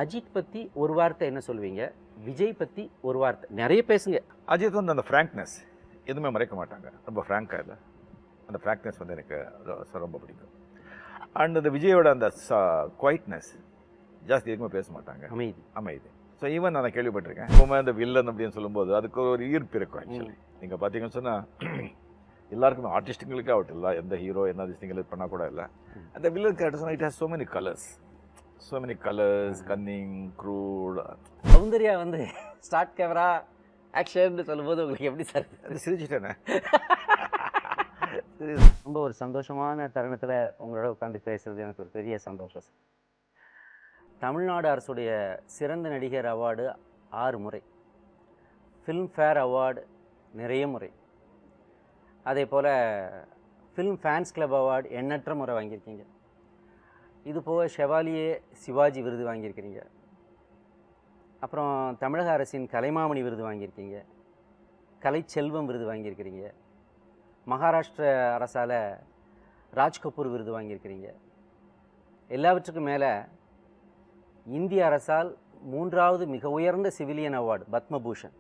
அஜித் பற்றி ஒரு வார்த்தை என்ன சொல்லுவீங்க, விஜய் பற்றி ஒரு வார்த்தை? நிறைய பேசுங்க. அஜித் வந்து அந்த ஃப்ராங்க்னஸ் எதுவுமே மறைக்க மாட்டாங்க, ரொம்ப ஃப்ராங்காக இல்லை. அந்த ஃப்ராங்க்னஸ் வந்து எனக்கு ரொம்ப பிடிக்கும். அண்ட் அந்த விஜயோட அந்த குவைட்னஸ், ஜாஸ்தி எதுவுமே பேச மாட்டாங்க, அமைதி. ஸோ ஈவன் நான் கேள்விப்பட்டிருக்கேன், எப்பவுமே அந்த வில்லன் அப்படின்னு சொல்லும்போது அதுக்கு ஒரு ஈர்ப்பு இருக்கும். ஆக்சுவலி நீங்கள் பார்த்தீங்கன்னு சொன்னால் எல்லாருக்குமே ஆர்டிஸ்ட்டுங்களுக்கு ஆகட்டும், இல்லை எந்த ஹீரோ என்ன திஸ்டிங்கள் பண்ணால் கூட இல்லை, அந்த villain characters it has so many colors, cunning, cruel. Soundarya வந்து ஸ்டார்ட் கேமரா ஆக்ஷன் சொல்லும்போது உங்களுக்கு எப்படி சார்? சிரிச்சிட்டேனே. ரொம்ப ஒரு சந்தோஷமான தருணத்தில் உங்களோட உட்காந்து பேசுறது எனக்கு ஒரு பெரிய சந்தோஷம் சார். தமிழ்நாடு அரசுடைய சிறந்த நடிகர் அவார்டு 6 முறை, ஃபிலிம்ஃபேர் அவார்டு நிறைய முறை, அதே போல் ஃபிலிம் ஃபேன்ஸ் கிளப் அவார்டு எண்ணற்ற முறை வாங்கியிருக்கீங்க. இது போக ஷெவாலியே சிவாஜி விருது வாங்கியிருக்கிறீங்க. அப்புறம் தமிழக அரசின் கலைமாமணி விருது வாங்கியிருக்கீங்க, கலைச்செல்வம் விருது வாங்கியிருக்கிறீங்க, மகாராஷ்டிர அரசால் ராஜ்கபூர் விருது வாங்கியிருக்கிறீங்க. எல்லாவற்றுக்கும் மேலே இந்திய அரசால் 3வது மிக உயர்ந்த சிவிலியன் அவார்டு பத்மபூஷன்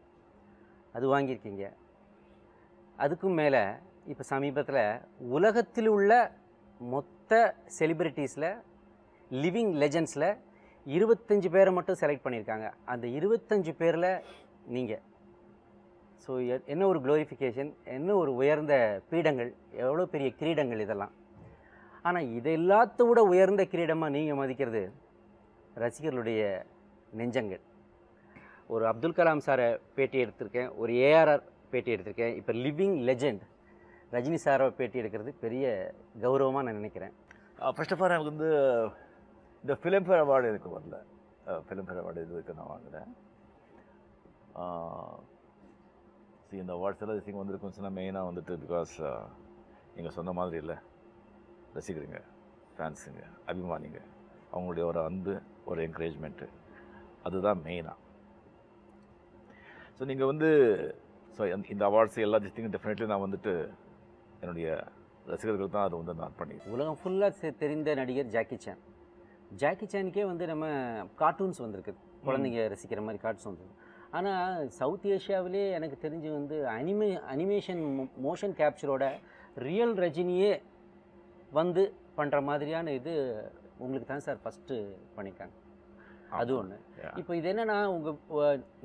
அது வாங்கியிருக்கீங்க. அதுக்கும் மேலே இப்போ சமீபத்தில் உலகத்தில் உள்ள மொத்த செலிப்ரிட்டிஸில் லிவிங் லெஜண்ட்ஸில் 25 பேரை மட்டும் செலக்ட் பண்ணியிருக்காங்க. அந்த 25 பேரில் நீங்கள். ஸோ என்ன ஒரு க்ளோரிஃபிகேஷன், என்ன ஒரு உயர்ந்த பீடங்கள், எவ்வளோ பெரிய கிரீடங்கள் இதெல்லாம். ஆனால் இதை எல்லாத்தோட உயர்ந்த கிரீடமாக நீங்கள் மதிக்கிறது ரசிகர்களுடைய நெஞ்சங்கள். ஒரு அப்துல் கலாம் சாரை பேட்டி எடுத்திருக்கேன், ஒரு ஏஆர்ஆர் பேட்டி எடுத்திருக்கேன், இப்போ லிவிங் லெஜெண்ட் ரஜினி சாரை பேட்டி எடுக்கிறது பெரிய கௌரவமாக நான் நினைக்கிறேன். ஃபர்ஸ்ட் ஆஃப் ஆல் எனக்கு வந்து இந்த ஃபிலிம்ஃபேர் அவார்டு எனக்கு வரல. ஃபிலிம்ஃபேர் அவார்டு இதுக்கு நான் வாங்கினேன். இந்த அவார்ட்ஸ் எல்லாம் திங் வந்திருக்கும் சொன்னால் மெயினாக வந்துட்டு பிகாஸ் நீங்கள் சொன்ன மாதிரி இல்லை, ரசிகருங்க, ஃபேன்ஸுங்க, அபிமானிங்க, அவங்களுடைய ஒரு அன்பு, ஒரு என்கரேஜ்மெண்ட்டு, அதுதான் மெயினாக. ஸோ நீங்கள் வந்து இந்த அவார்ட்ஸ் எல்லா திங்கும் டெஃபினெட்லி நான் வந்துட்டு என்னுடைய ரசிகர்கள் தான் அது வந்து நான் பண்ணி. உலகம் ஃபுல்லாக தெரிந்த நடிகர் ஜாக்கி சான். ஜாக்கி சானுக்கே வந்து நம்ம கார்ட்டூன்ஸ் வந்திருக்குது, குழந்தைங்க ரசிக்கிற மாதிரி கார்ட்டூன்ஸ் வந்துருக்கு. ஆனால் சவுத் ஏஷியாவிலே எனக்கு தெரிஞ்சு வந்து அனிமேஷன் மோஷன் கேப்சரோட ரியல் ரஜினியே வந்து பண்ணுற மாதிரியான இது உங்களுக்கு தான் சார் ஃபஸ்ட்டு பண்ணியிருக்காங்க. அது ஒன்று. இப்போ இது என்னென்னா,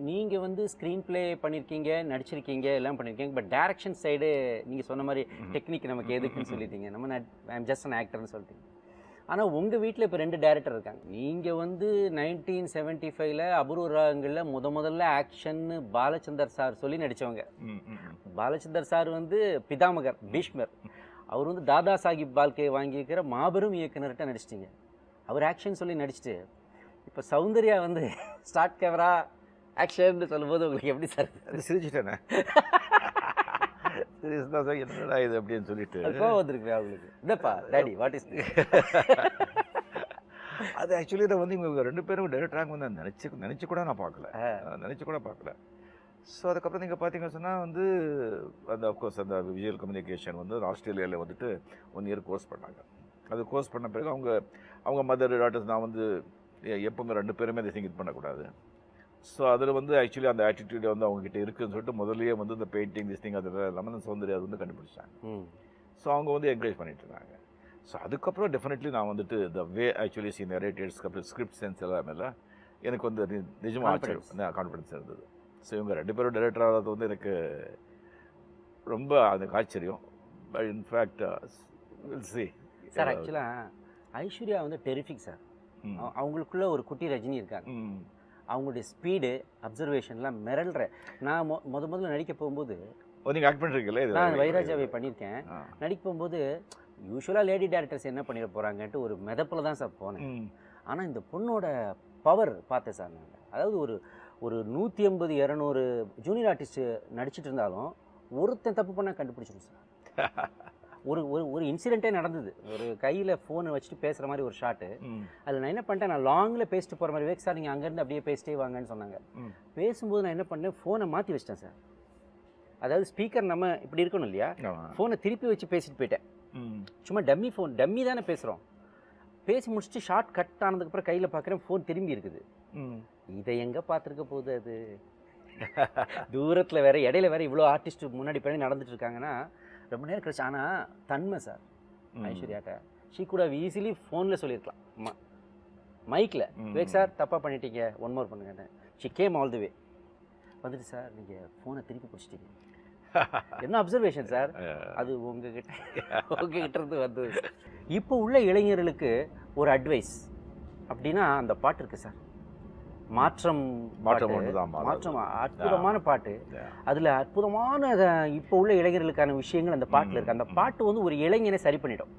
நீங்கள் வந்து ஸ்க்ரீன் ப்ளே பண்ணியிருக்கீங்க, நடிச்சிருக்கீங்க, எல்லாம் பண்ணியிருக்கீங்க. பட் டைரக்ஷன் சைடு நீங்கள் சொன்ன மாதிரி டெக்னிக் நமக்கு எதுக்குன்னு சொல்லிட்டீங்க, நம்ம ஐம் ஜஸ்ட் அன் ஆக்டர்னு சொல்லிட்டீங்க. ஆனால் உங்கள் வீட்டில் இப்போ 2 டைரக்டர் இருக்காங்க. நீங்கள் வந்து 1975 அபூர்வ ராகங்களில் முதல்ல ஆக்ஷன்னு பாலச்சந்தர் சார் சொல்லி நடித்தவங்க. பாலச்சந்தர் சார் வந்து பிதாமகர், பீஷ்மர். அவர் வந்து தாதா சாஹிப் பால்கே வாங்கியிருக்கிற மாபெரும் இயக்குனர்கிட்ட நடிச்சிட்டிங்க. அவர் ஆக்ஷன் சொல்லி நடிச்சிட்டு இப்போ சௌந்தர்யா வந்து ஸ்டார்ட் கேமரா ஆக்ஷன் சொல்லும்போது உங்களுக்கு எப்படி சார்? சிரிச்சிட்டேனே. சீரியஸ் தான் சார், என்னடா இது அப்படின்னு சொல்லிட்டு கோவம் வந்துருக்கு அவங்களுக்கு. இதப்பா டாடி வாட் இஸ் அது ஆக்சுவலி இதை வந்து இவங்க 2 பேரும் டைரக்டராக வந்து நினச்சி கூட நான் பார்க்கல. ஸோ அதுக்கப்புறம் நீங்கள் பார்த்தீங்கன்னு சொன்னால் வந்து அந்த அஃப்கோர்ஸ் அந்த விஜுவல் கம்யூனிகேஷன் வந்து ஆஸ்திரேலியாவில் வந்துட்டு 1 இயர் கோர்ஸ் பண்ணாங்க. அது கோர்ஸ் பண்ண பிறகு அவங்க மதர் டாட்டர்ஸ், நான் வந்து எப்போங்க 2 பேருமே அதை இது பண்ணக்கூடாது. ஸோ அதில் வந்து ஆக்சுவலி அந்த ஆட்டிடியூட் வந்து அவங்ககிட்ட இருக்குதுன்னு சொல்லிட்டு முதல்லயே வந்து இந்த பெயிண்டிங் திஸ்டிங் அதெல்லாம் இல்லாமல் அந்த சௌந்தர்யா அது வந்து கண்டுபிடிச்சாங்க. ஸோ அவங்க வந்து என்கரேஜ் பண்ணிட்டு இருந்தாங்க. ஸோ அதுக்கப்புறம் டெஃபினெட்லி நான் வந்துட்டு the way actually see narratives, script sense எல்லாமே எனக்கு வந்து நிஜமாக கான்ஃபிடன்ஸ் இருந்தது. ஸோ இவங்க 2 பேரும் டைரக்டர் ஆகிறது வந்து எனக்கு ரொம்ப அதுக்கு ஆச்சரியம். But in fact will see sir, ஆக்சுவலாக ஐஸ்வர்யா வந்து டெரிஃபிக் சார். அவங்களுக்குள்ள ஒரு குட்டி ரஜினி இருக்காங்க. அவங்களுடைய ஸ்பீடு, அப்சர்வேஷன்லாம் மிரள்ற. நான் முதல்ல நடிக்க போகும்போது நீங்கள் ஆக்ட் பண்ணுறீங்களே, நான் வைராஜாவை பண்ணியிருக்கேன். நடிக்க போகும்போது யூஸ்வலாக லேடி டேரக்டர்ஸ் என்ன பண்ணிட போகிறாங்கன்ட்டு ஒரு மிதப்பில் தான் சார் போனேன். ஆனால் இந்த பொண்ணோட பவர் பார்த்தேன் சார் நான். அதாவது ஒரு 180-200 ஜூனியர் ஆர்டிஸ்ட்டு நடிச்சிட்டு இருந்தாலும் ஒருத்தன் தப்பு பண்ணால் கண்டுபிடிச்சிடும் சார். ஒரு இன்சிடென்ட்டே நடந்தது. ஒரு கையில் ஃபோனை வச்சுட்டு பேசுகிற மாதிரி ஒரு ஷாட்டு. அதில் நான் என்ன பண்ணிட்டேன், நான் லாங்கில் பேசிட்டு போகிற மாதிரி, வேக் சார் நீங்கள் அங்கேருந்து அப்படியே பேசிட்டே வாங்கன்னு சொன்னாங்க. பேசும்போது நான் என்ன பண்ணேன், ஃபோனை மாற்றி வச்சிட்டேன் சார். அதாவது ஸ்பீக்கர் நம்ம இப்படி இருக்கணும் இல்லையா, ஃபோனை திருப்பி வச்சு பேசிட்டு போயிட்டேன். சும்மா டம்மி ஃபோன், டம்மி தானே பேசுகிறோம். பேசி முடிச்சுட்டு ஷார்ட் கட் ஆனதுக்கப்புறம் கையில் பார்க்குறேன் ஃபோன் திரும்பி இருக்குது. இதை எங்கே பார்த்துருக்க போகுது அது? தூரத்தில் வேற, இடையில வேற இவ்வளோ ஆர்டிஸ்ட் முன்னாடி பண்ணி நடந்துட்டு இருக்காங்கன்னா ரொம்ப நேரம் கழிச்சு. ஆனால் தன்மை சார் ஐஸ்வர்யாட்ட ஷீ கூட ஈஸிலி ஃபோனில் சொல்லியிருக்கலாம், மைக்கில், விவேக் சார் தப்பாக பண்ணிட்டீங்க, ஒன் மோர் பண்ணுங்க. ஷி கேம் ஆல் தி வே வந்துட்டு, சார் நீங்கள் ஃபோனை திருப்பி பிடிச்சிட்டீங்க. என்ன அப்சர்வேஷன் சார் அது உங்ககிட்ட இருந்து வந்து. இப்போ உள்ள இளைஞர்களுக்கு ஒரு அட்வைஸ் அப்படின்னா அந்த பாட்டு இருக்கு சார், மாற்றம். மாற்றம் அற்புதமான பாட்டு. அதில் அற்புதமான இப்போ உள்ள இளைஞர்களுக்கான விஷயங்கள் அந்த பாட்டில் இருக்குது. அந்த பாட்டு வந்து ஒரு இளைஞனை சரி பண்ணிடும்.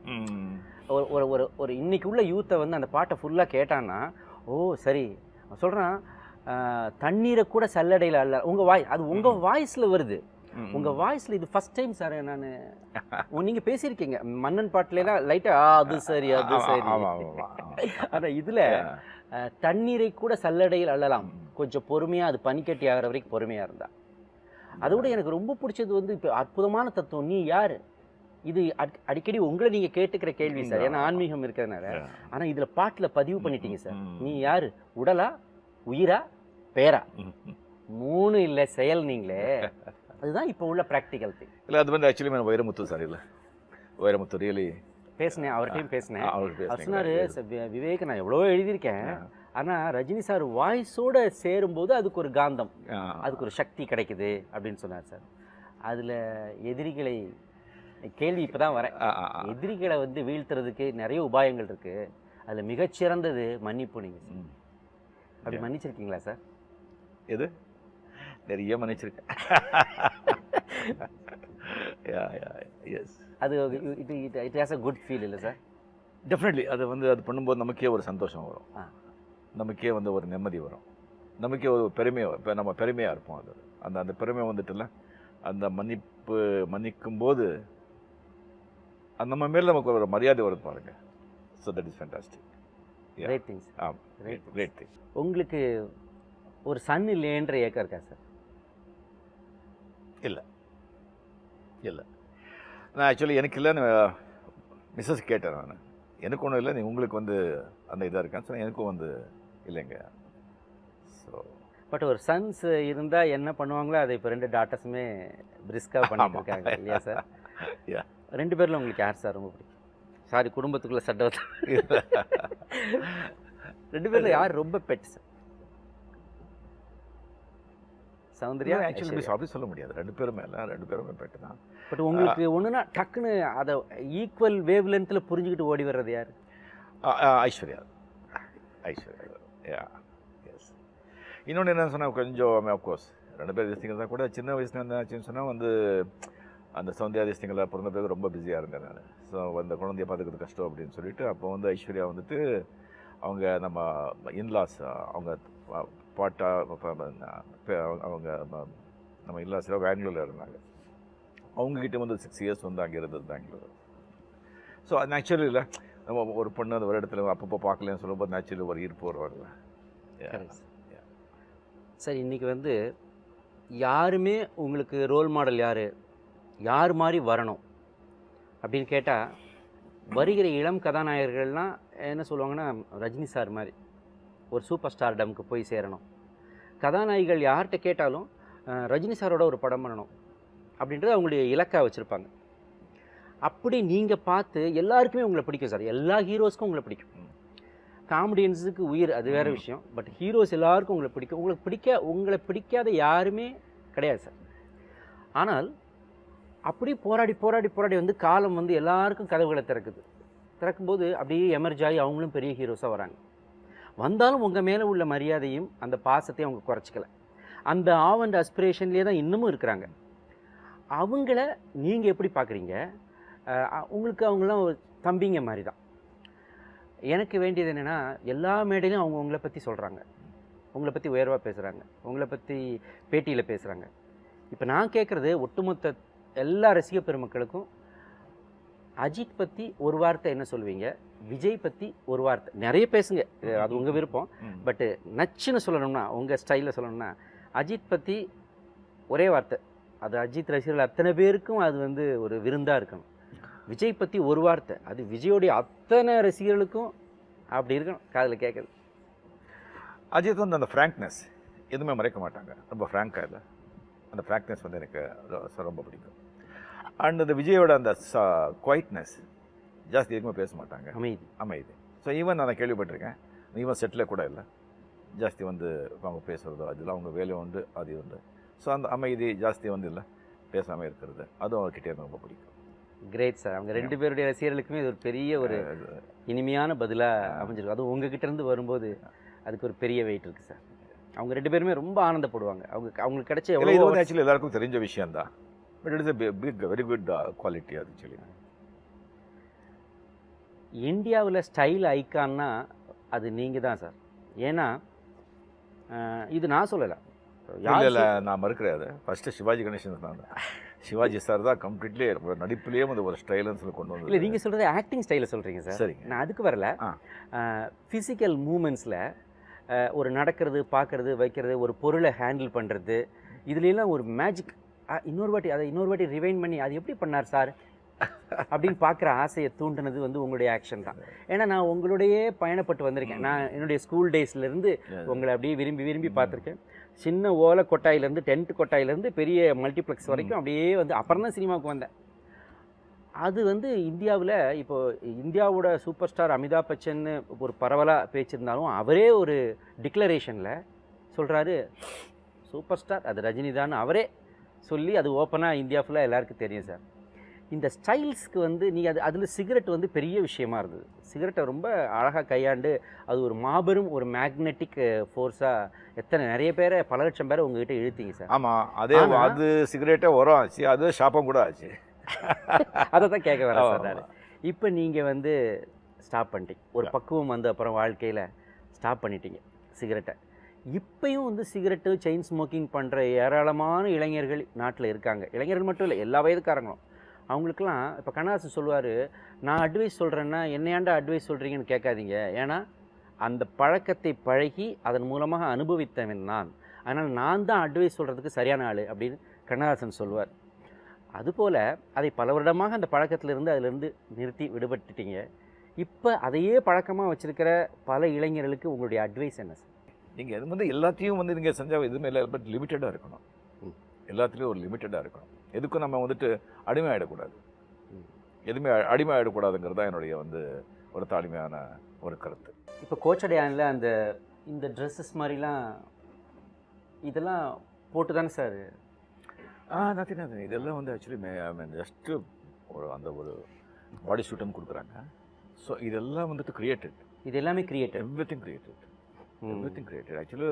ஒரு ஒரு ஒரு இன்னைக்கு உள்ள யூத்தை வந்து அந்த பாட்டை ஃபுல்லாக கேட்டான்னா, ஓ சரி சொல்கிறான், தண்ணீரை கூட சல்லடையில் அல்ல. உங்கள் அது உங்கள் வாய்ஸில் வருது. உங்கள் வாய்ஸில் இது ஃபஸ்ட் டைம் சார் நான் நீங்கள் பேசியிருக்கீங்க மன்னன் பாட்டிலாம் லைட்டாக அது சரி அது சரி. ஆனால் இதில் தண்ணீரை கூட சல்லடையில் அள்ளலாம், கொஞ்சம் பொறுமையாக, அது பனிக்கட்டி ஆகிற வரைக்கும் பொறுமையாக இருந்தா. அதோட எனக்கு ரொம்ப பிடிச்சது வந்து இப்போ அற்புதமான தத்துவம், நீ யார். இது அடிக்கடி உங்களை நீங்கள் கேட்டுக்கிற கேள்வி சார், ஏன்னா ஆன்மீகம் இருக்கிறதுனால. ஆனால் இதில் பாட்டில் பதிவு பண்ணிட்டீங்க சார். நீ யார், உடலா உயிரா பேரா, மூணு இல்லை செயல் நீங்களே. அதுதான் இப்போ உள்ள ப்ராக்டிக்கல் திங். இல்லை அது வந்து ஆக்சுவலி வைரமுத்து சார், இல்லை வைரமுத்து ரியலி பேசினேன், அவர்கிட்டையும் பேசினேன். அவர் சொன்னார், விவேக் நான் எவ்வளோ எழுதியிருக்கேன், ஆனால் ரஜினி சார் வாய்ஸோடு சேரும்போது அதுக்கு ஒரு காந்தம், அதுக்கு ஒரு சக்தி கிடைக்குது அப்படின்னு சொன்னார் சார். அதில் எதிரிகளை கேள்வி இப்போ தான் வரேன். எதிரிகளை வந்து வீழ்த்துறதுக்கு நிறைய உபாயங்கள் இருக்குது. அதில் மிகச்சிறந்தது மன்னிப்பு. நீங்கள் அப்படி மன்னிச்சிருக்கீங்களா சார்? எது நிறைய மன்னிச்சிருக்கேன். அது it has a good feel இல்லை சார்? டெஃபினெட்லி. அது வந்து அது பண்ணும்போது நமக்கே ஒரு சந்தோஷம் வரும், நமக்கே வந்து ஒரு நிம்மதி வரும், நமக்கே ஒரு பெருமையாக, இப்போ நம்ம பெருமையாக இருப்போம். அது அந்த அந்த பெருமை வந்துட்டுல அந்த மன்னிக்கும் போது அந்த நம்ம மேலே நமக்கு ஒரு மரியாதை வருது பாருங்க. So that is fantastic. Great things. Great thing. உங்களுக்கு ஒரு சன் இல்லைன்ற ஏக்கம் இருக்கா சார்? இல்லை இல்லை, நான் ஆக்சுவலி எனக்கு இல்லை, மிஸ்ஸஸ் கேட்டேன் நான், எனக்கு ஒன்றும் இல்லை, உங்களுக்கு வந்து அந்த இதாக இருக்கான்னு சொன்னால் எனக்கும் வந்து இல்லைங்க. ஸோ பட் ஒரு சன்ஸ் இருந்தால் என்ன பண்ணுவாங்களோ அதை இப்போ 2 டாட்டர்ஸுமே பிரிஸ்காக பண்ணிட்டு இருக்காங்க இல்லையா சார்? 2 பேரில் உங்களுக்கு யார் சார் ரொம்ப பிடிக்கும்? சாரி, குடும்பத்துக்குள்ளே சட்டை 2 பேரில் யார் ரொம்ப பெட் சார்? சௌந்தர்யா ஆக்சுவலி அப்படி சொல்ல முடியாது, 2 பேருமே பெட்டு தான். பட் உங்களுக்கு ஒன்றுனா டக்குன்னு அதை ஈக்குவல் வேவ் லென்த்தில் புரிஞ்சுக்கிட்டு ஓடி வர்றது யார்? ஐஸ்வர்யா. எஸ். இன்னொன்று என்ன சொன்னால் கொஞ்சம் அஃப்கோர்ஸ் 2 பேர் திஸ்திங்க தான் கூட. சின்ன வயசுல என்னாச்சுன்னு சொன்னால் வந்து அந்த சௌந்தர்யா திஸ்திங்களை பிறந்த பிறகு ரொம்ப பிஸியாக இருந்தேன் நான். ஸோ அந்த குழந்தைய பார்த்துக்கிறது கஷ்டம் அப்படின்னு சொல்லிட்டு அப்போ வந்து ஐஸ்வர்யா வந்துட்டு அவங்க நம்ம இன்லாஸ், அவங்க பாட்டா அவங்க நம்ம இல்லாசில் பெங்களூரில் இருந்தாங்க. அவங்கக்கிட்ட வந்து 6 இயர்ஸ் வந்து அங்கே இருந்தது பெங்களூர். ஸோ அது நேச்சுரலி இல்லை, நம்ம ஒரு பொண்ணு அந்த ஒரு இடத்துல அப்பப்போ பார்க்கலன்னு சொல்லும்போது நேச்சுரலி ஒரு ஈர்ப்பு வருவாங்க. சார் இன்றைக்கி வந்து யாருமே உங்களுக்கு ரோல் மாடல் யார் மாதிரி வரணும் அப்படின்னு கேட்டால் வருகிற இளம் கதாநாயகர்கள்லாம் என்ன சொல்லுவாங்கன்னா, ரஜினி சார் மாதிரி ஒரு சூப்பர் ஸ்டார்டம்க்கு போய் சேரணும். கதாநாயகிகள் யார்கிட்ட கேட்டாலும் ரஜினி சாரோட ஒரு படம் பண்ணணும் அப்படின்றது அவங்களுடைய இலக்காக வச்சுருப்பாங்க. அப்படி நீங்கள் பார்த்து எல்லாருக்குமே உங்களை பிடிக்கும் சார், எல்லா ஹீரோஸ்க்கும் உங்களை பிடிக்கும். காமெடியன்ஸுக்கு உயிர், அது வேறு விஷயம். பட் ஹீரோஸ் எல்லாருக்கும் உங்களை பிடிக்கும். உங்களை பிடிக்காத யாருமே கிடையாது சார். ஆனால் அப்படி போராடி வந்து காலம் வந்து எல்லாருக்கும் கதவுகளை திறக்கும்போது அப்படியே எமர்ஜ் ஆகி அவங்களும் பெரிய ஹீரோஸாக வராங்க. வந்தாலும் உங்கள் மேலே உள்ள மரியாதையும் அந்த பாசத்தையும் அவங்க குறைச்சிக்கல. அந்த ஆவ் அண்ட் அஸ்பிரேஷன்லேயே தான் இன்னமும் இருக்கிறாங்க. அவங்கள நீங்கள் எப்படி பார்க்குறீங்க? உங்களுக்கு அவங்களாம் ஒரு தம்பிங்க மாதிரி தான். எனக்கு வேண்டியது என்னென்னா, எல்லா மேடையிலும் அவங்க உங்களை பற்றி சொல்கிறாங்க, உங்களை பற்றி உயர்வாக பேசுகிறாங்க, உங்களை பற்றி பேட்டியில் பேசுகிறாங்க. இப்போ நான் கேட்குறது ஒட்டுமொத்த எல்லா ரசிக பெருமக்களுக்கும், அஜித் பற்றி ஒரு வார்த்தை என்ன சொல்லுவீங்க? விஜய் பற்றி ஒரு வார்த்தை, நிறைய பேசுங்க, அது உங்கள் விருப்பம். பட்டு நச்சுன்னு சொல்லணும்னா, உங்கள் ஸ்டைலில் சொல்லணும்னா, அஜித் பற்றி ஒரே வார்த்தை, அது அஜித் ரசிகர்கள் அத்தனை பேருக்கும் அது வந்து ஒரு விருந்தாக இருக்கணும். விஜய் பற்றி ஒரு வார்த்தை, அது விஜயோடைய அத்தனை ரசிகர்களுக்கும் அப்படி இருக்கணும், காதில் கேட்குது. அஜித் வந்து அந்த ஃப்ராங்க்னஸ் எதுவுமே மறைக்க மாட்டாங்க, ரொம்ப ஃப்ராங்காக இல்லை. அந்த ஃப்ராங்க்னஸ் வந்து எனக்கு ரொம்ப பிடிக்கும். அண்ட் இந்த விஜயோட அந்த குவைட்னஸ், ஜாஸ்தி எதுவுமே பேச மாட்டாங்க, அமைதி. ஸோ ஈவன் நான் கேள்விப்பட்டிருக்கேன், ஈவன் செட்டில் கூட இல்லை, ஜாஸ்தி வந்து அவங்க பேசுகிறதோ அதில் அவங்க வேலை உண்டு அது உண்டு. ஸோ அந்த அமைதி ஜாஸ்தி வந்து இல்லை, பேசாமல் இருக்கிறது, அதுவும் அவர்கிட்ட எனக்கு ரொம்ப பிடிக்கும். Great sir. அவங்க 2 பேருடைய ரசிகர்களுக்குமே இது ஒரு பெரிய ஒரு இனிமையான பதிலாக அமைஞ்சிருக்கு. அதுவும் உங்ககிட்ட இருந்து வரும்போது அதுக்கு ஒரு பெரிய வெயிட் இருக்குது சார். அவங்க 2 பேருமே ரொம்ப ஆனந்தப்படுவாங்க. அவங்களுக்கு கிடைச்ச இது வந்து ஆக்சுவலி எல்லாருக்கும் தெரிஞ்ச விஷயம் தான், but it is big very good quality. அது ஆக்சுவலி இந்தியாவில் ஸ்டைல் ஐக்கான்னா அது நீங்கள் தான் சார். ஏன்னா இது நான் சொல்லலை, இல்லை நான் மறுக்கிறேன். அது ஃபஸ்ட்டு சிவாஜி கணேசன் தான். சிவாஜி சார் தான் கம்ப்ளீட்லி நடிப்புலேயே வந்து ஒரு ஸ்டைல்னு சொல்லி கொண்டு வந்து. இல்லை நீங்கள் சொல்கிறது ஆக்டிங் ஸ்டைலில் சொல்கிறீங்க சார். சரி, நான் அதுக்கு வரல. ஃபிசிக்கல் மூமெண்ட்ஸில் ஒரு நடக்கிறது, பார்க்குறது, வைக்கிறது, ஒரு பொருளை ஹேண்டில் பண்ணுறது, இதுலாம் ஒரு மேஜிக். இன்னொரு வாட்டி ரிவைண்ட் பண்ணி அது எப்படி பண்ணார் சார் அப்படின்னு பார்க்குற ஆசையை தூண்டினது வந்து உங்களுடைய ஆக்ஷன் தான். ஏன்னா நான் உங்களுடைய பயணப்பட்டு வந்திருக்கேன். நான் என்னுடைய ஸ்கூல் டேஸ்லேருந்து உங்களை அப்படியே விரும்பி பார்த்துருக்கேன். சின்ன ஓலை கொட்டாயிலேருந்து டென்ட் கொட்டாயிலேருந்து பெரிய மல்டிப்ளெக்ஸ் வரைக்கும் அப்படியே வந்து அப்புறம் தான் சினிமாவுக்கு வந்தேன். அது வந்து இந்தியாவில் இப்போது இந்தியாவோட சூப்பர் ஸ்டார் அமிதாப் பச்சன்னு ஒரு பரவலாக பேச்சிருந்தாலும் அவரே ஒரு டிக்ளரேஷனில் சொல்கிறாரு, சூப்பர் ஸ்டார் அது ரஜினி தான் அவரே சொல்லி அது ஓப்பனாக இந்தியா ஃபுல்லாக எல்லாருக்கும் தெரியும் சார். இந்த ஸ்டைல்ஸ்க்கு வந்து நீங்கள் அதில் சிகரெட் வந்து பெரிய விஷயமா இருந்தது. சிகரெட்டை ரொம்ப அழகாக கையாண்டு அது ஒரு மாபெரும் ஒரு மேக்னெட்டிக் ஃபோர்ஸாக நிறைய பேரை, பல லட்சம் பேரை உங்ககிட்ட இழுத்தீங்க சார். ஆமாம், அதே அது சிகரெட்டே உரம் ஆச்சு, அது ஷாப்பம் கூட ஆச்சு. அதை தான் கேட்க வரேன் சார் நான். இப்போ நீங்கள் வந்து ஸ்டாப் பண்ணிட்டீங்க, ஒரு பக்குவம் வந்து அப்புறம் வாழ்க்கையில் ஸ்டாப் பண்ணிட்டீங்க சிகரெட்டை. இப்போயும் வந்து சிகரெட்டு, செயின் ஸ்மோக்கிங் பண்ணுற ஏராளமான இளைஞர்கள் நாட்டில் இருக்காங்க. இளைஞர்கள் மட்டும் இல்லை, எல்லா வயதுக்காரங்களும். அவங்களுக்கெல்லாம் இப்போ கண்ணதாசன் சொல்லுவார், நான் அட்வைஸ் சொல்கிறேன்னா என்னையாண்டா அட்வைஸ் சொல்கிறீங்கன்னு கேட்காதீங்க, ஏன்னா அந்த பழக்கத்தை பழகி அதன் மூலமாக அனுபவித்தவன் நான், அதனால் நான் தான் அட்வைஸ் சொல்கிறதுக்கு சரியான ஆள் அப்படின்னு கண்ணதாசன் சொல்லுவார். அதுபோல் அதை பல வருடமாக அந்த பழக்கத்திலிருந்து அதிலிருந்து நிறுத்தி விடுபட்டுட்டீங்க. இப்போ அதையே பழக்கமாக வச்சுருக்கிற பல இளைஞர்களுக்கு உங்களுடைய அட்வைஸ் என்ன சார்? நீங்கள் இது வந்து எல்லாத்தையும் வந்து நீங்கள் செஞ்சால் எதுவுமே இல்லை, பட் லிமிட்டடாக இருக்கணும். எல்லாத்துலேயும் ஒரு லிமிட்டடாக இருக்கணும். எதுக்கும் நம்ம வந்துட்டு அடிமை ஆகிடக்கூடாது, எதுவுமே அடிமை ஆகிடக்கூடாதுங்கிறது தான் என்னுடைய வந்து ஒரு தாழ்மையான ஒரு கருத்து. இப்போ கோச்சடையானில் அந்த இந்த ட்ரெஸ்ஸஸ் மாதிரிலாம் இதெல்லாம் போட்டு தானே சார்? நத்திங். இதெல்லாம் வந்து ஆக்சுவலி ஜஸ்ட்டு ஒரு அந்த ஒரு பாடி ஷூட்டும் கொடுக்குறாங்க. ஸோ இதெல்லாம் வந்துட்டு கிரியேட்டட், இது எல்லாமே கிரியேட்டட், எவ்ரிதிங் கிரியேட்டட். ஆக்சுவலி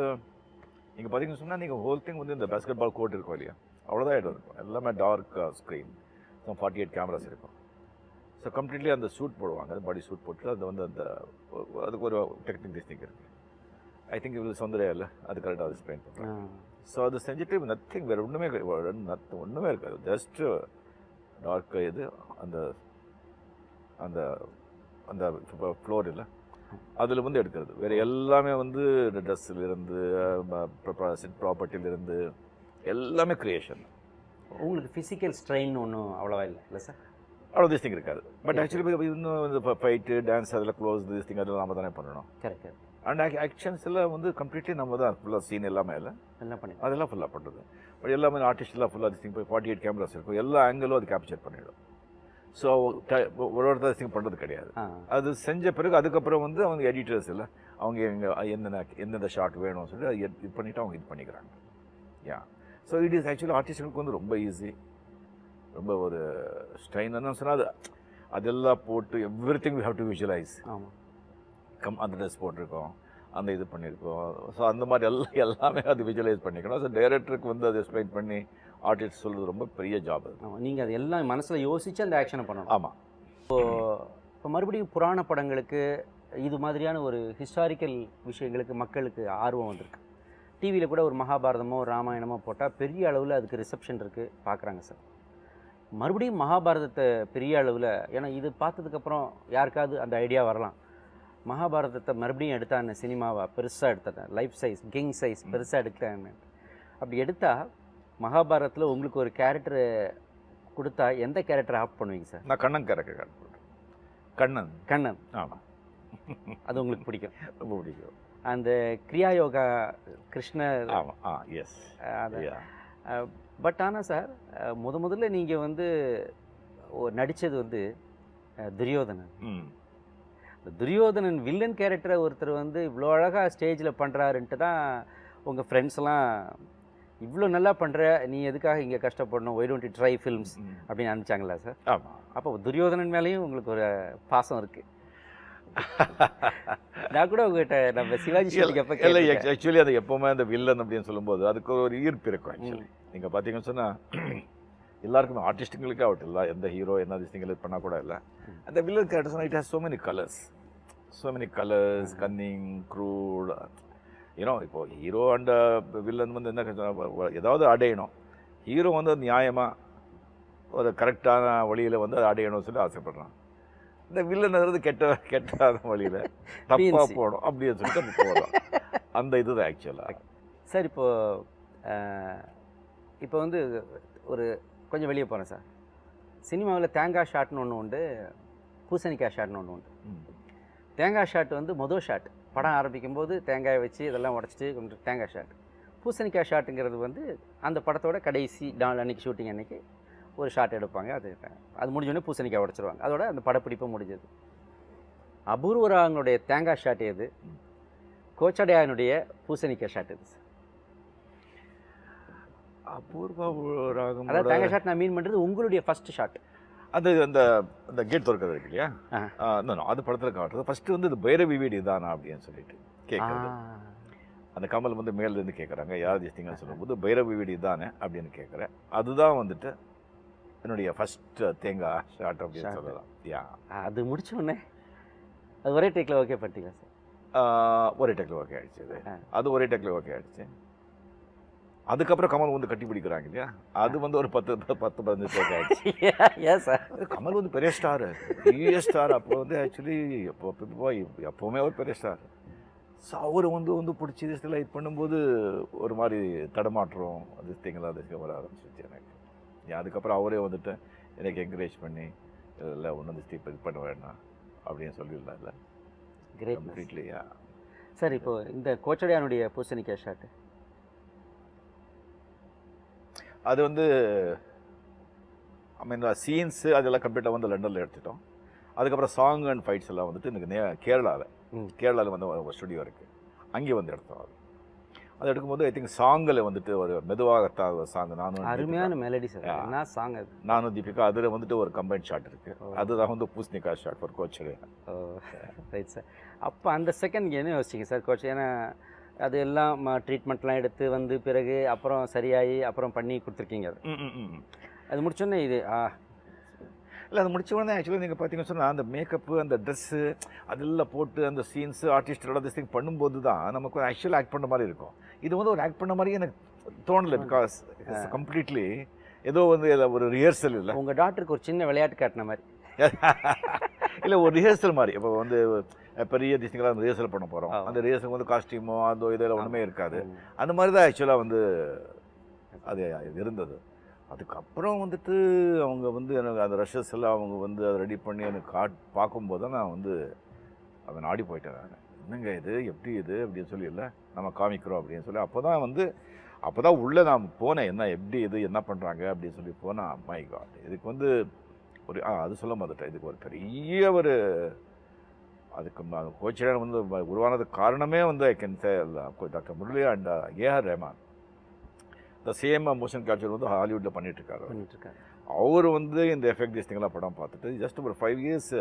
நீங்கள் பார்த்தீங்கன்னு சொன்னால் நீங்கள் ஹோல் திங் வந்து இந்த பேஸ்கெட் பால் கோர்ட் இருக்கும் இல்லையா, அவ்வளோதான் இடம் இருக்கும். எல்லாமே டார்க் ஸ்க்ரீன், 48 கேமராஸ் இருக்கும். ஸோ கம்ப்ளீட்லி அந்த சூட் போடுவாங்க, பாடி சூட் போட்டு அது வந்து அந்த அதுக்கு ஒரு டெக்னிக் டிஸ்னிக் இருக்குது. ஐ திங்க் இவ்வளோ சொந்தரையா இல்லை, அது கரெக்டாக அது எக்ஸ்பிளைன் பண்ணுறாங்க. ஸோ அது செஞ்சுட்டு நத்திங், வேறு ஒன்றுமே இருக்காது. ஜஸ்ட்டு டார்க்கு இது அந்த அந்த அந்த ஃப்ளோர் இல்லை அதில் வந்து எடுக்கிறது. வேறு எல்லாமே வந்து ட்ரெஸ்ஸிலிருந்து செட் ப்ராப்பர்ட்டியிலிருந்து எல்லாமே க்ரியேஷன். உங்களுக்கு ஃபிசிக்கல் ஸ்ட்ரெயின் ஒன்றும் அவ்வளோவா இல்லை சார்? அவ்வளோ திஸ் திங் இருக்காது. பட் ஆக்சுவலி இன்னும் இந்த ஃபைட்டு, டான்ஸ், அதில் க்ளோஸ் திஸ் திங் அதெல்லாம் நம்ம தானே பண்ணணும். கரெக்ட். அண்ட் ஆக்ஷன்ஸ் எல்லாம் வந்து கம்ப்ளீட்லி நம்ம தான் ஃபுல்லாக சீன் எல்லாமே இல்லை எல்லாம் பண்ணி அதெல்லாம் ஃபுல்லாக பண்ணுறது. பட் எல்லாமே ஆர்டிஸ்ட்லாம் ஃபுல்லாக திஸ் திங் போய் 48 கேமராஸ் இருக்கும், எல்லா ஆங்கிளும் அது கேப்சர் பண்ணிவிடும். ஸோ ஒருத்தர் திங் பண்ணுறது கிடையாது. அது செஞ்ச பிறகு அதுக்கப்புறம் வந்து அவங்க எடிட்டர்ஸ் இல்லை, அவங்க எந்தெந்த ஷாட் வேணும்னு சொல்லி அது இது பண்ணிவிட்டு அவங்க இது பண்ணிக்கிறாங்க. ஸோ இட் இஸ் ஆக்சுவலி ஆர்டிஸ்டுகளுக்கு வந்து ரொம்ப ஈஸி, ரொம்ப ஒரு ஸ்ட்ரெயின் என்ன சொன்னால் அதெல்லாம் போட்டு everything we have to visualise. ஆமாம், அந்த ட்ரெஸ் போட்டிருக்கோம், அந்த இது பண்ணியிருக்கோம். ஸோ அந்த மாதிரி எல்லாமே அது விஜுவலைஸ் பண்ணிக்கணும். ஸோ டைரக்டருக்கு வந்து அதை எக்ஸ்பிளைன் பண்ணி ஆர்டிஸ்ட் சொல்கிறது ரொம்ப பெரிய ஜாப் அது. ஆமாம், நீங்கள் அது எல்லாம் மனசில் யோசித்து அந்த ஆக்ஷனை பண்ணணும். ஆமாம். இப்போ மறுபடியும் புராண படங்களுக்கு இது மாதிரியான ஒரு ஹிஸ்டாரிக்கல் விஷயங்களுக்கு மக்களுக்கு ஆர்வம் வந்திருக்கு. டிவியில் கூட ஒரு மகாபாரதமோ ராமாயணமோ போட்டால் பெரிய அளவில் அதுக்கு ரிசப்ஷன் இருக்குது, பார்க்குறாங்க சார். மறுபடியும் மகாபாரதத்தை பெரிய அளவில், ஏன்னா இது பார்த்ததுக்கப்புறம் யாருக்காவது அந்த ஐடியா வரலாம், மகாபாரதத்தை மறுபடியும் எடுத்தான்னு சினிமாவை பெருசாக எடுத்தேன், லைஃப் சைஸ் கிங் சைஸ் பெருசாக எடுத்தேன்னு. அப்படி எடுத்தால் மகாபாரதத்தில் உங்களுக்கு ஒரு கேரக்டர் கொடுத்தா எந்த கேரக்டரை ஆப்ட் பண்ணுவீங்க சார்? நான் கண்ணன் கேரக்டர் கண்ணன். கண்ணன். ஆமாம், அது உங்களுக்கு பிடிக்கும்? ரொம்ப பிடிக்கும். அந்த கிரியா யோகா கிருஷ்ணர் ஆமாம் எஸ் அது. பட் ஆனால் சார் முதல்ல நீங்கள் வந்து நடித்தது வந்து துரியோதனன். துரியோதனன் வில்லன் கேரக்டரை ஒருத்தர் வந்து இவ்வளோ அழகாக ஸ்டேஜில் பண்ணுறாருன்ட்டு தான் உங்கள் ஃப்ரெண்ட்ஸ்லாம் இவ்வளோ நல்லா பண்ணுற, நீ எதுக்காக இங்கே கஷ்டப்படணும், why don't you try films அப்படின்னு அனுப்பிச்சாங்களா சார்? ஆமாம். அப்போ துரியோதனன் மேலேயும் உங்களுக்கு ஒரு பாசம் இருக்குது. நான் கூட உங்ககிட்ட நம்ம சிவாஜி ஷூட்டிங் அப்போ இல்லை, ஆக்சுவலி அது எப்போவுமே அந்த வில்லன் அப்படின்னு சொல்லும்போது அதுக்கு ஒரு ஈர்ப்பு இருக்கும். ஆக்சுவலி நீங்கள் பார்த்தீங்கன்னு சொன்னால் எல்லாருக்குமே ஆர்டிஸ்ட்டுங்களுக்கே ஆகட்டும், இல்லை எந்த ஹீரோ என்ன திஸ்டிங்கள் பண்ணால் கூட இல்லை, அந்த villain characters it has so many colours cunning crude. ஏன்னோ இப்போ ஹீரோ அண்ட் வில்லன் வந்து என்ன ஏதாவது அடையணும், ஹீரோ வந்து நியாயமாக ஒரு கரெக்டான வழியில் வந்து அடையணும்னு சொல்லி ஆசைப்படுறான். இந்த வில்லன் கெட்டாத வழியில் தப்பாக போகணும் அப்படின்னு சொல்லிட்டு போகிறோம். அந்த இதுதான் ஆக்சுவலாக. சார் இப்போ வந்து ஒரு கொஞ்சம் வெளியே போகிறேன் சார். சினிமாவில் தேங்காய் ஷாட்னு ஒன்று உண்டு, பூசணிக்காய் ஷாட்னு ஒன்று உண்டு. தேங்காய் ஷாட் வந்து மொதல் ஷாட், படம் ஆரம்பிக்கும் போது தேங்காயை வச்சு இதெல்லாம் உடச்சிட்டு கொஞ்சம் தேங்காய் ஷாட். பூசணிக்காய் ஷாட்டுங்கிறது வந்து அந்த படத்தோட கடைசி நாள் அன்றைக்கி ஷூட்டிங் அன்றைக்கி ஒரு ஷாட் எடுப்பாங்க. அது முடிஞ்சோடனே பூசணிக்காய் உடச்சிருவாங்க. அதோட அந்த படப்பிடிப்பு முடிஞ்சது. அபூர்வ ராகனுடைய தேங்காய் ஷாட் எது, கோச்சடையானுடைய பூசணிக்காய் ஷாட் எது? அபூர்வ ராகம் அதாவது தேங்காய் ஷாட் நான் மீன் பண்ணுறது உங்களுடைய ஃபர்ஸ்ட் ஷாட். அது அந்த அந்த கேட் திறக்கிறது இருக்கு இல்லையா, அது படத்தில் காட்டுறது. ஃபஸ்ட்டு வந்து இது பைரவி வீடு இதானா அப்படின்னு சொல்லிட்டு கேட்குறது. அந்த கமல் வந்து மேலேருந்து கேட்குறாங்க, யார் ஜெஸ்டிங்கன்னு சொல்லும்போது பைரவி வீடு இதானே அப்படின்னு கேட்குறேன். அதுதான் வந்துட்டு என்னுடைய ஃபஸ்ட் தேங்காய் ஷாட் அப்படின்னு சொல்லலாம். அது முடிச்சோடனே அது ஒரே டேக்கில் ஓகே பண்ணிட்டீங்களா சார்? ஒரே டேக்கில் ஓகே ஆகிடுச்சு. அது ஒரே டேக்கில் ஓகே ஆகிடுச்சு. அதுக்கப்புறம் கமல் வந்து கட்டி பிடிக்கிறாங்க இல்லையா, அது வந்து ஒரு 10-15 டேக் ஆகிடுச்சு. ஏன் சார்? கமல் வந்து பெரிய ஸ்டார். அப்போ வந்து ஆக்சுவலி எப்போவுமே ஒரு பெரிய ஸ்டார். ஸோ அவர் வந்து பிடிச்சி இதில் இது பண்ணும்போது ஒரு மாதிரி தடமாற்றம் அது திங்களாக அது வர ஆரம்பிச்சிச்சு எனக்கு. அதுக்கப்புறம் அவரே வந்துட்டு எனக்கு என்கரேஜ் பண்ணி இல்லை ஒன்று வந்து இது பண்ண வேண்டாம் அப்படின்னு சொல்லிடலாம். இல்லை கிரேட் கம்ப்ளீட்லியா சார். இப்போ இந்த கோச்சடையானுடைய பூசணிக்காய் ஷாட்டு அது வந்து இந்த சீன்ஸு அதெல்லாம் கம்ப்ளீட்டாக வந்து லண்டனில் எடுத்துட்டோம். அதுக்கப்புறம் சாங் அண்ட் ஃபைட்ஸ் எல்லாம் வந்துட்டு எனக்கு கேரளாவில் வந்து ஒரு ஸ்டுடியோ இருக்குது, அங்கே வந்து எடுத்தோம். அது எடுக்கும்போது ஐ திங்க் சாங்கில் வந்துட்டு ஒரு மெதுவாகத்தான் சாங், அருமையான மெலடி சார். என்ன சாங் அது? நானும் தீபிகா, அதில் வந்துட்டு ஒரு கம்பைன் ஷாட் இருக்குது. அதுதான் வந்து பூசணிக்காய் shot for Kochadaiiyaan. Right sir. அப்போ அந்த செகண்ட் என்ன யோசிச்சிங்க சார் கோச்? ஏன்னா அது எல்லாம் ட்ரீட்மெண்ட்லாம் எடுத்து வந்து பிறகு அப்புறம் சரியாகி அப்புறம் பண்ணி கொடுத்துருக்கீங்க. அது முடிச்சோடனே இது இல்லை, அது முடிச்ச உடனே ஆக்சுவலாக நீங்கள் பார்த்தீங்கன்னு சொன்னால் அந்த மேக்கப்பு அந்த ட்ரெஸ்ஸு அதெல்லாம் போட்டு அந்த சீன்ஸு ஆர்டிஸ்டோட திஸ் திங் பண்ணும்போது தான் நமக்கு ஒரு ஆக்சுவல் ஆக்ட் பண்ண மாதிரி இருக்கும். இது வந்து ஒரு ஆக்ட் பண்ண மாதிரி எனக்கு தோணலை. பிகாஸ் கம்ப்ளீட்லி ஏதோ வந்து ஒரு ரிஹர்சல் இல்லை. உங்கள் டாக்டருக்கு ஒரு சின்ன விளையாட்டு காட்டின மாதிரி இல்லை, ஒரு ரிஹர்சல் மாதிரி. இப்போ வந்து பெரிய திஸ்டிங்கெல்லாம் ரிஹர்சல் பண்ண போகிறோம், அந்த ரிஹர்சல் வந்து காஸ்டியூமோ அதோ இதெல்லாம் ஒன்றுமே இருக்காது. அந்த மாதிரி தான் ஆக்சுவலாக வந்து அது இருந்தது. அதுக்கப்புறம் வந்துட்டு அவங்க வந்து எனக்கு அந்த ரஷஸ் எல்லாம் அவங்க வந்து அதை ரெடி பண்ணி எனக்கு பார்க்கும்போது தான் நான் வந்து அதை நாடி போயிட்டேன். நான் என்னங்க இது எப்படி இது அப்படின்னு சொல்லி இல்லை நம்ம காமிக்கிறோம் அப்படின்னு சொல்லி அப்போ தான் உள்ளே நான் போனேன். என்ன எப்படி இது என்ன பண்ணுறாங்க அப்படின்னு சொல்லி போனால் மை காட், இதுக்கு வந்து ஒரு அது சொல்ல மாட்டேன். இதுக்கு ஒரு பெரிய ஒரு அதுக்கு கோச்சடையான் வந்து உருவானதுக்கு காரணமே வந்து I can say doctor Murali and A R Rahman. இந்த சேம் மோஷன் கேப்சர் வந்து ஹாலிவுட்டில் பண்ணிகிட்ருக்காரு. அவர் வந்து இந்த எஃபெக்ட் திஸ்டிங்கெல்லாம் படம் பார்த்துட்டு ஜஸ்ட் ஒரு 5 இயர்ஸ்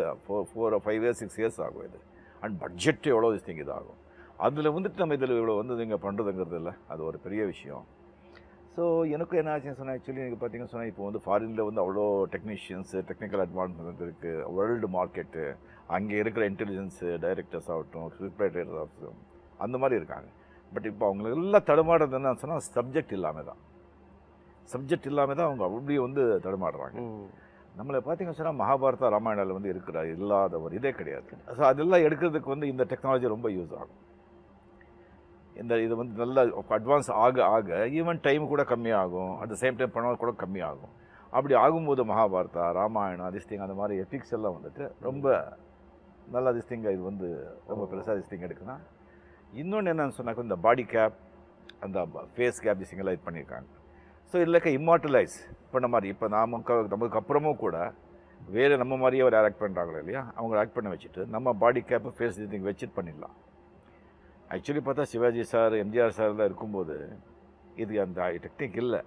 5 இயர்ஸ் 6 இயர்ஸ் ஆகும் இது. அண்ட் பட்ஜெட் எவ்வளோ திஸ்டிங் இது ஆகும். அதில் வந்துட்டு நம்ம இதில் இவ்வளோ வந்து நீங்கள் பண்ணுறதுங்கிறது இல்லை, அது ஒரு பெரிய விஷயம். ஸோ எனக்கும் என்ன ஆச்சுன்னு சொன்னால் ஆக்சுவலி நீங்கள் பார்த்தீங்கன்னு சொன்னால் இப்போ வந்து ஃபாரினில் வந்து அவ்வளோ டெக்னீஷியன்ஸு டெக்னிக்கல் அட்வான்ஸ்மெண்ட் இருக்குது, வேர்ல்டு மார்க்கெட்டு, அங்கே இருக்கிற இன்டெலிஜென்ஸு டைரக்டர்ஸ் ஆகட்டும், ஸ்கிரிப்ட் ரைட்டர்ஸ் ஆகட்டும், அந்த மாதிரி இருக்காங்க. பட் இப்போ அவங்களுக்கு எல்லாம் தடுமாடுறது என்ன சொன்னால் சப்ஜெக்ட் இல்லாமல் தான் அவங்க அப்படி வந்து தடுமாடுறாங்க. நம்மளை பார்த்தீங்கன்னு சொன்னால் மகாபாரதா ராமாயணாவில் வந்து இல்லாத ஒரு இதே கிடையாது. ஸோ அதெல்லாம் எடுக்கிறதுக்கு வந்து இந்த டெக்னாலஜி ரொம்ப யூஸ் ஆகும். இது வந்து நல்லா அட்வான்ஸ் ஆக ஈவன் டைம் கூட கம்மியாகும், அட் த சேம் டைம் பணம் கூட கம்மியாகும். அப்படி ஆகும்போது மகாபாரதா ராமாயணம் திஸ்டிங் அந்த மாதிரி எபிக்ஸ் எல்லாம் வந்துட்டு ரொம்ப நல்லா திஸ்டிங்க இது வந்து ரொம்ப பெருசாக திஸ்டிங் எடுக்குன்னா இன்னொன்று என்னன்னு சொன்னாக்க இந்த பாடி கேப் அந்த ஃபேஸ் கேப் திசிங்கெல்லாம் இது பண்ணியிருக்காங்க. ஸோ இதில் இம்மார்டலைஸ் பண்ண மாதிரி இப்போ நமக்கு அப்புறமும் கூட வேறு நம்ம மாதிரியே ஒரு ஆக்ட் பண்ணுறாங்களோ இல்லையா, அவங்க ஆக்ட் பண்ண வச்சுட்டு நம்ம பாடி கேப்பு ஃபேஸ் திசிங் வச்சுட்டு பண்ணிடலாம். ஆக்சுவலி பார்த்தா சிவாஜி சார் எம்ஜிஆர் சார்லாம் இருக்கும்போது இது அந்த டெக்னிக் இல்லை.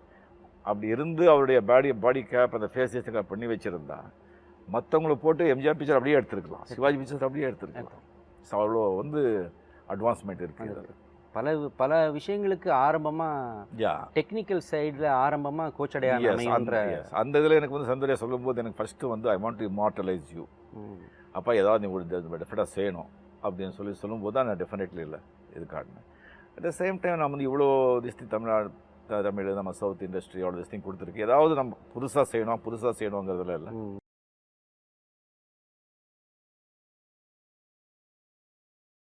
அப்படி இருந்து அவருடைய பாடி கேப் அந்த ஃபேஸ் திசிங் பண்ணி வச்சுருந்தா மற்றவங்களை போட்டு எம்ஜிஆர் பிக்சர் அப்படியே எடுத்துருக்கலாம், சிவாஜி பிக்சர் அப்படியே எடுத்துருக்கலாம். ஸோ அவ்வளோ அட்வான்ஸ்மெண்ட் இருக்குது. பல விஷயங்களுக்கு ஆரம்பமாக டெக்னிக்கல் சைடில் ஆரம்பமாக கோச்சடையான அந்த இதில் எனக்கு சந்தோஷம் சொல்லும்போது எனக்கு first I want to immortalise you. அப்போ ஏதாவது நீ ஒரு டெஃபினட்டாக செய்யணும் அப்படின்னு சொல்லும்போது தான் நான் டெஃபினெட்லி இல்லை இது காட்டினேன். அட் த சேம் டைம் நான் இவ்வளோ தமிழ் நம்ம சவுத் இண்டஸ்ட்ரி அவ்வளோ திஸ்டிங் கொடுத்துருக்கு. ஏதாவது நம்ம புதுசாக செய்யணுங்கிறதுல இல்லை.